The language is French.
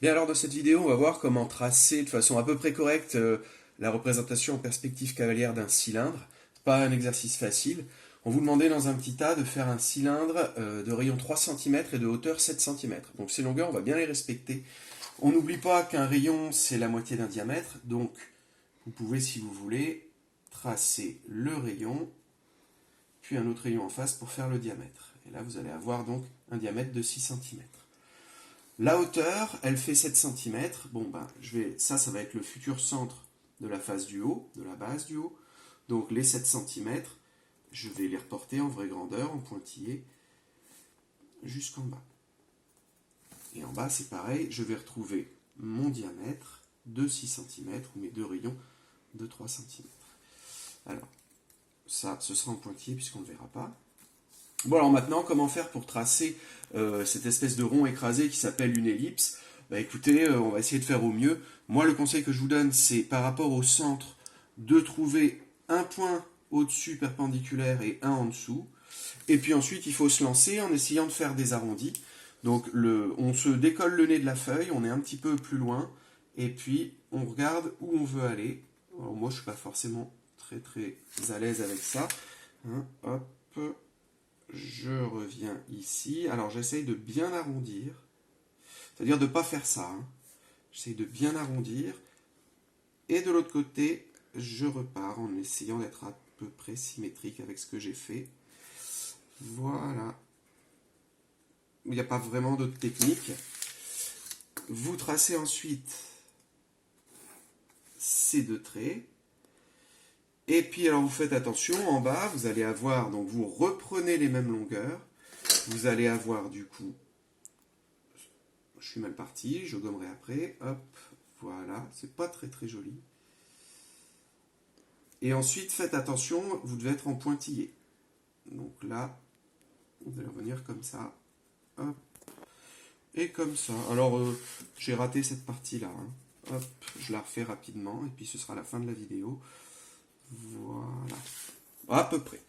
Bien, alors dans cette vidéo, on va voir comment tracer de façon à peu près correcte la représentation en perspective cavalière d'un cylindre. C'est pas un exercice facile. On vous demandait dans un petit tas de faire un cylindre de rayon 3 cm et de hauteur 7 cm. Donc ces longueurs, on va bien les respecter. On n'oublie pas qu'un rayon, c'est la moitié d'un diamètre. Donc vous pouvez, si vous voulez, tracer le rayon, puis un autre rayon en face pour faire le diamètre. Et là, vous allez avoir donc un diamètre de 6 cm. La hauteur, elle fait 7 cm. Bon, ben, ça va être le futur centre de la face du haut, de la base du haut. Donc les 7 cm, je vais les reporter en vraie grandeur, en pointillé, jusqu'en bas. Et en bas, c'est pareil, je vais retrouver mon diamètre de 6 cm, ou mes deux rayons de 3 cm. Alors, ça, ce sera en pointillé puisqu'on ne le verra pas. Bon, alors maintenant, comment faire pour tracer cette espèce de rond écrasé qui s'appelle une ellipse? Bah écoutez, on va essayer de faire au mieux. Moi, le conseil que je vous donne, c'est par rapport au centre, de trouver un point au-dessus perpendiculaire et un en dessous. Et puis ensuite, il faut se lancer en essayant de faire des arrondis. Donc, on se décolle le nez de la feuille, on est un petit peu plus loin, et puis on regarde où on veut aller. Alors, moi, je ne suis pas forcément très très à l'aise avec ça. Hein, hop. Je reviens ici. Alors j'essaye de bien arrondir. C'est-à-dire de ne pas faire ça. Hein. J'essaye de bien arrondir. Et de l'autre côté, je repars en essayant d'être à peu près symétrique avec ce que j'ai fait. Voilà. Il n'y a pas vraiment d'autre technique. Vous tracez ensuite ces deux traits. Et puis alors vous faites attention, en bas, vous allez avoir, donc vous reprenez les mêmes longueurs. Vous allez avoir du coup, je suis mal parti, je gommerai après, hop, voilà, c'est pas très très joli. Et ensuite, faites attention, vous devez être en pointillé. Donc là, vous allez revenir comme ça, hop, et comme ça. Alors, j'ai raté cette partie-là, hein. Hop, je la refais rapidement, et puis ce sera la fin de la vidéo. Voilà, à peu près.